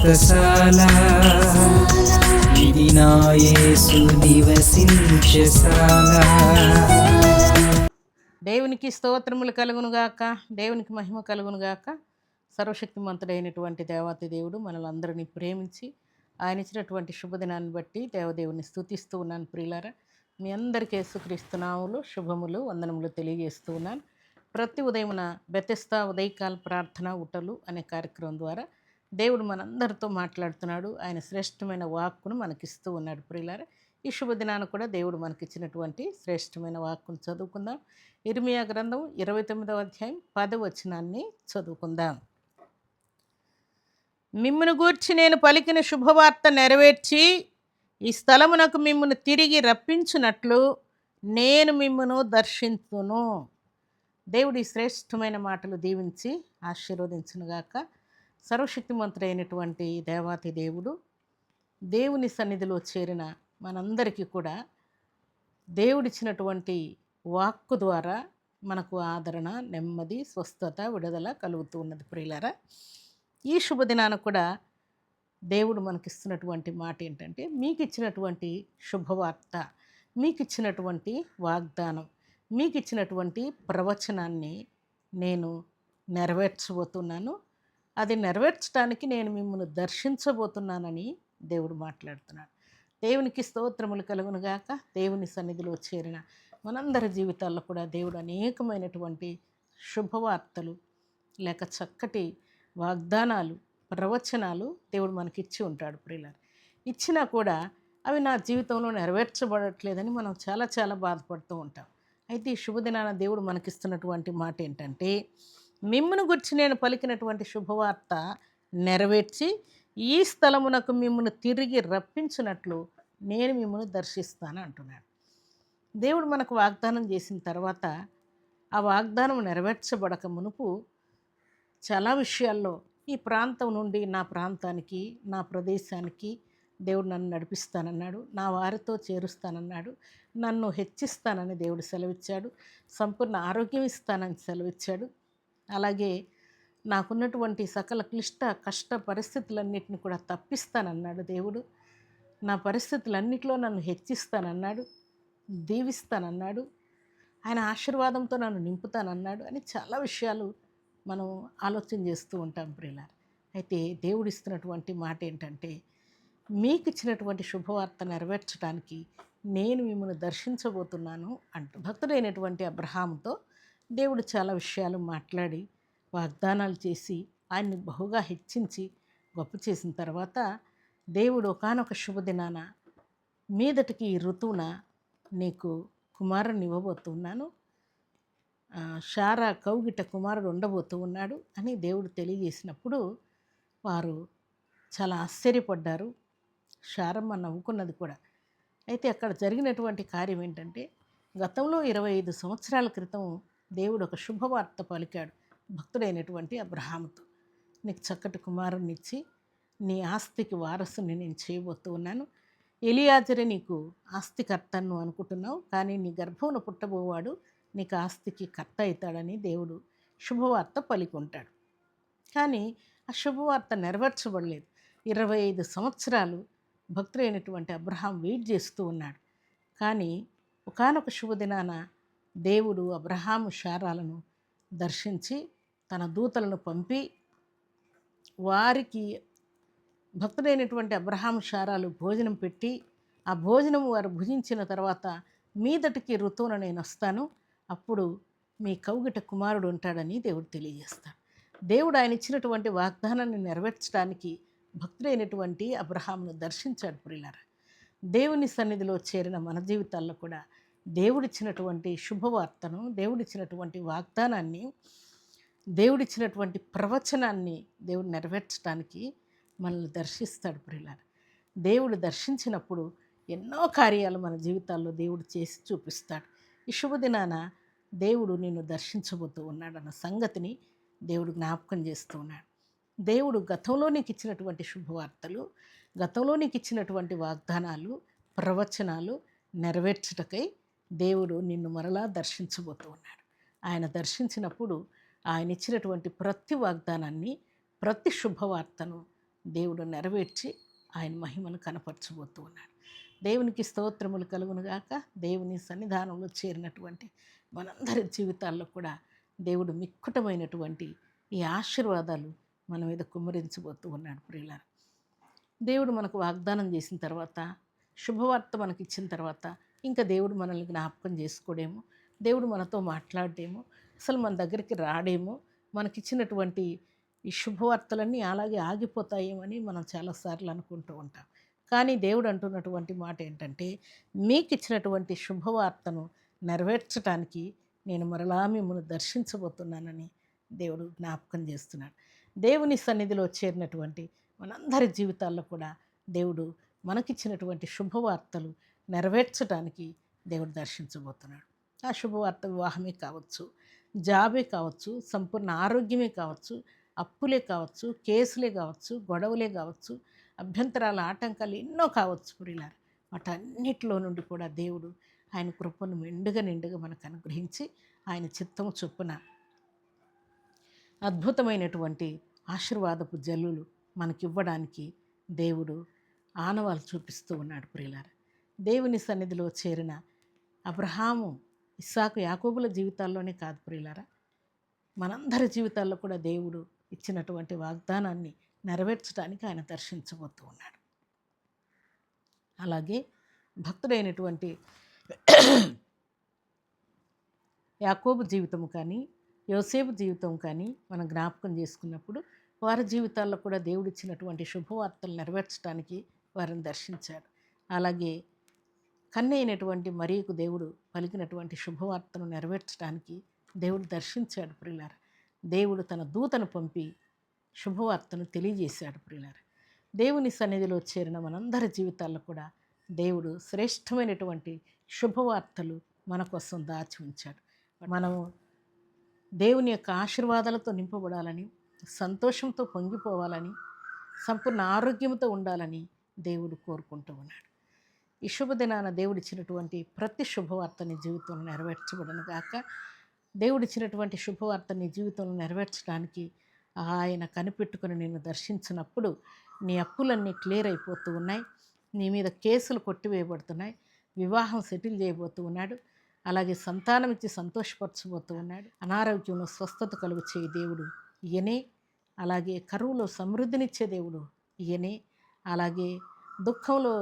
వ్రతశాల ఇది నా యేసు నివసించశాల. దేవునికి స్తోత్రములు కలుగునుగాక, దేవునికి మహిమ కలుగునుగాక. సర్వశక్తిమంతుడైనటువంటి దేవాతి దేవుడు మనలందరినీ ప్రేమించి ఆయన ఇచ్చినటువంటి శుభదినాన్ని బట్టి దేవదేవుని స్తుతిస్తూ ఉన్నాను. ప్రియులారా, మీ అందరికీ యేసుక్రీస్తు నామములు శుభములు వందనములు తెలియజేస్తూ ఉన్నాను. ప్రతి ఉదయమున బెతెస్దా ఉదయకాల ప్రార్థన ఉటలు అనే కార్యక్రమం ద్వారా దేవుడు మనందరితో మాట్లాడుతున్నాడు. ఆయన శ్రేష్టమైన వాక్కును మనకిస్తూ ఉన్నాడు. ప్రియులారా, ఈ శుభదినాన్ని కూడా దేవుడు మనకిచ్చినటువంటి శ్రేష్టమైన వాక్కును చదువుకుందాం. ఇర్మియా గ్రంథం 29వ అధ్యాయం 10వ వచనాన్ని చదువుకుందాం. మిమ్మును గూర్చి నేను పలికిన శుభవార్త నెరవేర్చి ఈ స్థలమునకు మిమ్మును తిరిగి రప్పించున్నట్లు నేను మిమ్మును దర్శించును. దేవుడి శ్రేష్టమైన మాటలు దీవించి ఆశీర్వదించునుగాక. సర్వశక్తిమంతుడైనటువంటి దేవాతి దేవుడు దేవుని సన్నిధిలో చేరిన మనందరికీ కూడా దేవుడిచ్చినటువంటి వాక్కు ద్వారా మనకు ఆదరణ, నెమ్మది, స్వస్థత, విడుదల కలుగుతూ ఉన్నది. ప్రియులారా, ఈ శుభదినాన కూడా దేవుడు మనకిస్తున్నటువంటి మాట ఏంటంటే, మీకు ఇచ్చినటువంటి శుభవార్త, మీకు ఇచ్చినటువంటి వాగ్దానం, మీకు ఇచ్చినటువంటి ప్రవచనాన్ని నేను నెరవేర్చబోతున్నాను. అది నెరవేర్చడానికి నేను మిమ్మల్ని దర్శించబోతున్నానని దేవుడు మాట్లాడుతున్నాడు. దేవునికి స్తోత్రములు కలుగునుగాక. దేవుని సన్నిధిలో చేరిన మనందరి జీవితాల్లో కూడా దేవుడు అనేకమైనటువంటి శుభవార్తలు లేక చక్కటి వాగ్దానాలు, ప్రవచనాలు దేవుడు మనకిచ్చి ఉంటాడు. ప్రియులారా, ఇచ్చినా కూడా అవి నా జీవితంలో నెరవేర్చబడట్లేదని మనం చాలా బాధపడుతూ ఉంటాం. అయితే ఈ శుభదినాన దేవుడు మనకిస్తున్నటువంటి మాట ఏంటంటే, మిమ్మును గురించి నేను పలికినటువంటి శుభవార్త నెరవేర్చి ఈ స్థలమునకు మిమ్మల్ని తిరిగి రప్పించినట్లు నేను మిమ్మల్ని దర్శిస్తాను అంటున్నాడు. దేవుడు మనకు వాగ్దానం చేసిన తర్వాత ఆ వాగ్దానం నెరవేర్చబడక మునుపు చాలా విషయాల్లో ఈ ప్రాంతం నుండి నా ప్రాంతానికి, నా ప్రదేశానికి దేవుడు నన్ను నడిపిస్తానన్నాడు, నా వారితో చేరుస్తానన్నాడు, నన్ను హెచ్చిస్తానని దేవుడు సెలవిచ్చాడు, సంపూర్ణ ఆరోగ్యం ఇస్తానని సెలవిచ్చాడు. అలాగే నాకున్నటువంటి సకల క్లిష్ట కష్ట పరిస్థితులన్నిటిని కూడా తప్పిస్తానన్నాడు దేవుడు. నా పరిస్థితులన్నిటిలో నన్ను హెచ్చిస్తానన్నాడు, దీవిస్తానన్నాడు, ఆయన ఆశీర్వాదంతో నన్ను నింపుతానన్నాడు అని చాలా విషయాలు మనం ఆలోచన చేస్తూ ఉంటాం. ప్రియులారా, అయితే దేవుడు ఇస్తున్నటువంటి మాట ఏంటంటే, మీకు ఇచ్చినటువంటి శుభవార్త నెరవేర్చడానికి నేను మిమ్మల్ని దర్శించబోతున్నాను అంటూ భక్తుడైనటువంటి అబ్రహాముతో దేవుడు చాలా విషయాలు మాట్లాడి వాగ్దానాలు చేసి ఆయన్ని బహుగా హెచ్చించి గొప్ప చేసిన తర్వాత దేవుడు ఒకానొక శుభదినాన మీదటికి ఈ ఋతువున నీకు కుమారుని ఇవ్వబోతున్నాను, శారా కౌగిట కుమారుడు ఉండబోతూ ఉన్నాడు అని దేవుడు తెలియజేసినప్పుడు వారు చాలా ఆశ్చర్యపడ్డారు. శారమ్మ నవ్వుకున్నది కూడా. అయితే అక్కడ జరిగినటువంటి కార్యం ఏంటంటే, గతంలో 25 సంవత్సరాల క్రితం దేవుడు ఒక శుభవార్త పలికాడు భక్తుడైనటువంటి అబ్రహాముతో. నీకు చక్కటి కుమారుని ఇచ్చి నీ ఆస్తికి వారసుని నేను చేయబోతూ ఉన్నాను. ఎలియాజరే నీకు ఆస్తికర్తను అనుకుంటున్నావు, కానీ నీ గర్భమున పుట్టబోవాడు నీకు ఆస్తికి కర్త అవుతాడని దేవుడు శుభవార్త పలికుంటాడు. కానీ ఆ శుభవార్త నెరవేర్చబడలేదు. 25 సంవత్సరాలు భక్తుడైనటువంటి అబ్రహాం వెయిట్ చేస్తూ ఉన్నాడు. కానీ ఒకానొక శుభదినాన దేవుడు అబ్రహాము శారాలను దర్శించి తన దూతలను పంపి వారికి భక్తుడైనటువంటి అబ్రహాము శారాలు భోజనం పెట్టి, ఆ భోజనం వారు భుజించిన తర్వాత మీదటికి ఋతువున నేను వస్తాను, అప్పుడు మీ కౌగిట కుమారుడు ఉంటాడని దేవుడు తెలియజేస్తాడు. దేవుడు ఆయన ఇచ్చినటువంటి వాగ్దానాన్ని నెరవేర్చడానికి భక్తుడైనటువంటి అబ్రహామును దర్శించాడు. ప్రియులారా, దేవుని సన్నిధిలో చేరిన మన జీవితాల్లో కూడా దేవుడిచ్చినటువంటి శుభవార్తను, దేవుడిచ్చినటువంటి వాగ్దానాన్ని, దేవుడిచ్చినటువంటి ప్రవచనాన్ని దేవుడు నెరవేర్చడానికి మనల్ని దర్శిస్తాడు. ప్రియులారా, దేవుడు దర్శించినప్పుడు ఎన్నో కార్యాలు మన జీవితాల్లో దేవుడు చేసి చూపిస్తాడు. ఈ శుభదినాన దేవుడు నిన్ను దర్శించబోతూ ఉన్నాడన్న సంగతిని దేవుడు జ్ఞాపకం చేస్తూ ఉన్నాడు. దేవుడు గతంలో నీకు ఇచ్చినటువంటి శుభవార్తలు, గతంలో నీకు ఇచ్చినటువంటి వాగ్దానాలు, ప్రవచనాలు నెరవేర్చుటకై దేవుడు నిన్ను మరలా దర్శించబోతూ ఉన్నాడు. ఆయన దర్శించినప్పుడు ఆయన ఇచ్చినటువంటి ప్రతి వాగ్దానాన్ని, ప్రతి శుభవార్తను దేవుడు నెరవేర్చి ఆయన మహిమను కనపరచబోతూ ఉన్నాడు. దేవునికి స్తోత్రములు కలుగునుగాక. దేవుని సన్నిధానంలో చేరినటువంటి మనందరి జీవితాల్లో కూడా దేవుడు మిక్కుటమైనటువంటి ఈ ఆశీర్వాదాలు మన మీద కుమ్మరించబోతూ ఉన్నాడు. ప్రియులారా, దేవుడు మనకు వాగ్దానం చేసిన తర్వాత, శుభవార్త మనకి ఇచ్చిన తర్వాత ఇంకా దేవుడు మనల్ని జ్ఞాపకం చేసుకోడేమో, దేవుడు మనతో మాట్లాడేమో, అసలు మన దగ్గరికి రాడేమో, మనకిచ్చినటువంటి ఈ శుభవార్తలన్నీ అలాగే ఆగిపోతాయేమని మనం చాలాసార్లు అనుకుంటూ ఉంటాం. కానీ దేవుడు అంటున్నటువంటి మాట ఏంటంటే, మీకు ఇచ్చినటువంటి శుభవార్తను నెరవేర్చడానికి నేను మరలా మిమ్మల్ని దర్శించబోతున్నానని దేవుడు జ్ఞాపకం చేస్తున్నాడు. దేవుని సన్నిధిలో చేరినటువంటి మనందరి జీవితాల్లో కూడా దేవుడు మనకిచ్చినటువంటి శుభవార్తలు నెరవేర్చడానికి దేవుడు దర్శించబోతున్నాడు. ఆ శుభవార్త వివాహమే కావచ్చు, జాబే కావచ్చు, సంపూర్ణ ఆరోగ్యమే కావచ్చు, అప్పులే కావచ్చు, కేసులే కావచ్చు, గొడవలే కావచ్చు, అభ్యంతరాల ఆటంకాలు ఎన్నో కావచ్చు. ప్రియులారా, వాటన్నిటిలో నుండి కూడా దేవుడు ఆయన కృపను నిండుగా మనకు అనుగ్రహించి ఆయన చిత్తము చొప్పున అద్భుతమైనటువంటి ఆశీర్వాదపు జల్లులు మనకివ్వడానికి దేవుడు ఆనవాలు చూపిస్తూ ఉన్నాడు. ప్రియులారా, దేవుని సన్నిధిలో చేరిన అబ్రహాము, ఇస్సాకు, యాకోబుల జీవితాల్లోనే కాదు ప్రియులారా, మనందరి జీవితాల్లో కూడా దేవుడు ఇచ్చినటువంటి వాగ్దానాన్ని నెరవేర్చడానికి ఆయన దర్శించబోతూ ఉన్నాడు. అలాగే భక్తుడైనటువంటి యాకోబు జీవితం కానీ, యోసేపు జీవితం కానీ మనం జ్ఞాపకం చేసుకున్నప్పుడు వారి జీవితాల్లో కూడా దేవుడు ఇచ్చినటువంటి శుభవార్తలు నెరవేర్చడానికి వారిని దర్శించాడు. అలాగే కన్య అయినటువంటి మరియకు దేవుడు పలికినటువంటి శుభవార్తను నెరవేర్చడానికి దేవుడు దర్శించాడు. ప్రియులారా, దేవుడు తన దూతను పంపి శుభవార్తను తెలియజేశాడు. ప్రియులారా, దేవుని సన్నిధిలో చేరిన మనందరి జీవితాల్లో కూడా దేవుడు శ్రేష్టమైనటువంటి శుభవార్తలు మన కోసం దాచి ఉంచాడు. మనము దేవుని యొక్క ఆశీర్వాదాలతో నింపబడాలని, సంతోషంతో పొంగిపోవాలని, సంపూర్ణ ఆరోగ్యంతో ఉండాలని దేవుడు కోరుకుంటూ ఉన్నాడు. ఈ శుభదినాన దేవుడిచ్చినటువంటి ప్రతి శుభవార్త నీ జీవితంలో నెరవేర్చబడను గాక. దేవుడిచ్చినటువంటి శుభవార్త నీ జీవితంలో నెరవేర్చడానికి ఆయన కనిపెట్టుకుని నిన్ను దర్శించినప్పుడు నీ అప్పులన్నీ క్లియర్ అయిపోతూ ఉన్నాయి, నీ మీద కేసులు కొట్టివేయబడుతున్నాయి, వివాహం సెటిల్ చేయబోతూ ఉన్నాడు, అలాగే సంతానం ఇచ్చి సంతోషపరచబోతూ ఉన్నాడు, అనారోగ్యంలో స్వస్థత కలుగు చేయి దేవుడు ఈయనే, అలాగే కరువులో సమృద్ధినిచ్చే దేవుడు ఈయనే, అలాగే దుఃఖంలో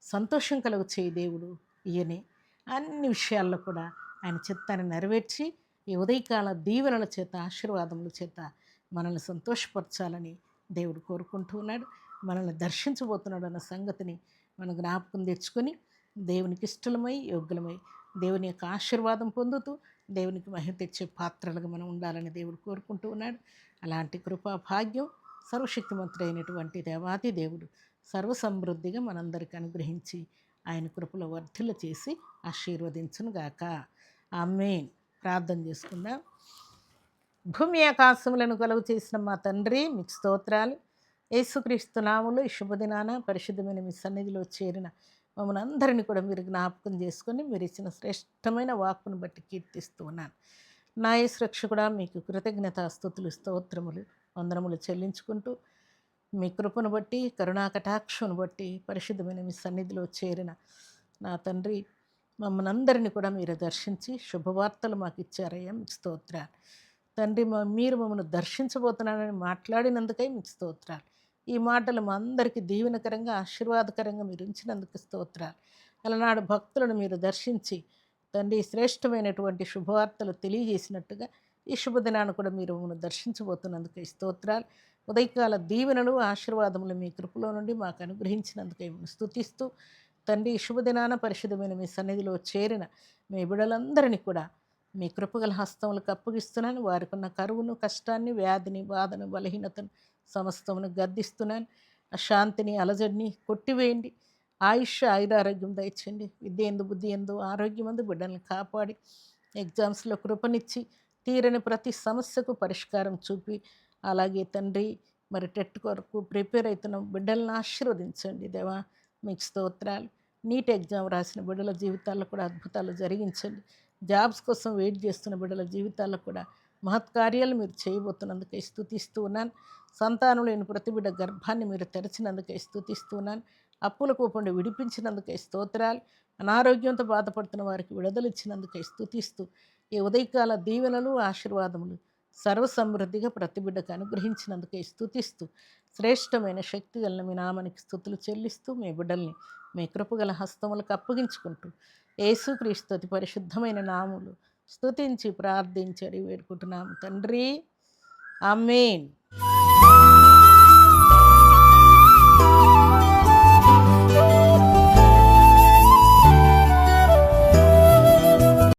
సంతోషం కలుగు చేయి దేవుడు ఈయనే. అన్ని విషయాల్లో కూడా ఆయన చిత్తాన్ని నెరవేర్చి ఈ ఉదయకాల దీవెనల చేత, ఆశీర్వాదముల చేత మనల్ని సంతోషపరచాలని దేవుడు కోరుకుంటూ ఉన్నాడు. మనల్ని దర్శించబోతున్నాడు అన్న సంగతిని మనం జ్ఞాపకం తెచ్చుకొని దేవునికి ఇష్టలమై, యోగ్యులమై, దేవుని యొక్క ఆశీర్వాదం పొందుతూ దేవునికి మహిమ తెచ్చే పాత్రలుగా మనం ఉండాలని దేవుడు కోరుకుంటూ ఉన్నాడు. అలాంటి కృపా భాగ్యం సర్వశక్తిమంతుడు అయినటువంటి దేవాది దేవుడు సర్వసమృద్ధిగా మనందరికీ అనుగ్రహించి ఆయన కృపలో వర్ధిల్ల చేసి ఆశీర్వదించునుగాక. ఆమేన్. ప్రార్థన చేసుకుందాం. భూమి ఆకాశములను కలుగు చేసిన మా తండ్రి, మీకు స్తోత్రాలు. యేసుక్రీస్తు నామములో ఈ శుభదినాన పరిశుద్ధమైన మీ సన్నిధిలో చేరిన మమ్మల్ని అందరినీ కూడా మీరు జ్ఞాపకం చేసుకొని మీరు ఇచ్చిన శ్రేష్టమైన వాక్కును బట్టి కీర్తిస్తూ ఉన్నాను. నా యేసు రక్షకుడా, మీకు కృతజ్ఞతాస్తుతులు, స్తోత్రములు, వందనములు చెల్లించుకుంటూ మీ కృపను బట్టి, కరుణా కటాక్షను బట్టి పరిశుద్ధమైన మీ సన్నిధిలో చేరిన నా తండ్రి, మమ్మల్ని అందరినీ కూడా మీరు దర్శించి శుభవార్తలు మాకు ఇచ్చారయ్యా, మీకు స్తోత్రాలు. తండ్రి, మీరు మమ్మల్ని దర్శించబోతున్నానని మాట్లాడినందుకై మీకు స్తోత్రాలు. ఈ మాటలు మా అందరికీ దీవెనకరంగా, ఆశీర్వాదకరంగా మీరు ఉంచినందుకు స్తోత్రాలు. అలనాడు భక్తులను మీరు దర్శించి తండ్రి శ్రేష్టమైనటువంటి శుభవార్తలు తెలియజేసినట్టుగా ఈ శుభదినాన్ని కూడా మీరు మమ్మల్ని దర్శించబోతున్నందుకు ఈ స్తోత్రాలు. ఉదయకాల దీవెనలు, ఆశీర్వాదములు మీ కృపలో నుండి మాకు అనుగ్రహించినందుకు మేము స్తుతిస్తూ తండ్రి, ఈ శుభదినాన పరిశుద్ధమైన మీ సన్నిధిలో చేరిన మీ బిడ్డలందరినీ కూడా మీ కృపగల హస్తములకు అప్పగిస్తున్నాను. వారికి ఉన్న కరువును, కష్టాన్ని, వ్యాధిని, బాధను, బలహీనతను సమస్తమును గద్దిస్తున్నాను. అశాంతిని, అలజడిని కొట్టివేయండి. ఆయుష్, ఆయురారోగ్యం దయచేయండి. విద్య ఎందు, బుద్ధి ఎందు, ఆరోగ్యం ఎందు బిడ్డలను కాపాడి ఎగ్జామ్స్లో కృపనిచ్చి తీరని ప్రతి సమస్యకు పరిష్కారం చూపి, అలాగే తండ్రి మరి టెట్ కొరకు ప్రిపేర్ అవుతున్న బిడ్డలను ఆశీర్వదించండి. దేవా, మీకు స్తోత్రాలు. నీట్ ఎగ్జామ్ రాసిన బిడ్డల జీవితాల్లో కూడా అద్భుతాలు జరిగించండి. జాబ్స్ కోసం వెయిట్ చేస్తున్న బిడ్డల జీవితాల్లో కూడా మహత్కార్యాలు మీరు చేయబోతున్నందుకే స్తుతిస్తూ ఉన్నాను. సంతానం లేని ప్రతి బిడ్డ గర్భాన్ని మీరు తెరచినందుకే స్తుతిస్తూ ఉన్నాను. అప్పుల కూపండి విడిపించినందుకే స్తోత్రాలు. అనారోగ్యంతో బాధపడుతున్న వారికి విడుదల ఇచ్చినందుకే స్తుతిస్తూ ఈ ఉదయకాల దీవెనలు ఆశీర్వాదములు సర్వసమృద్ధిగా ప్రతి బిడ్డకు అనుగ్రహించినందుకే స్తుతిస్తూ శ్రేష్టమైన శక్తి గల మీ నామానికి స్తుతులు చెల్లిస్తూ మీ బిడ్డల్ని మీ కృపగల హస్తములకు అప్పగించుకుంటూ యేసుక్రీస్తు అతి పరిశుద్ధమైన నామములు స్తుతించి ప్రార్థించి అడిగి వేడుకుంటున్నాము తండ్రి. ఆమేన్.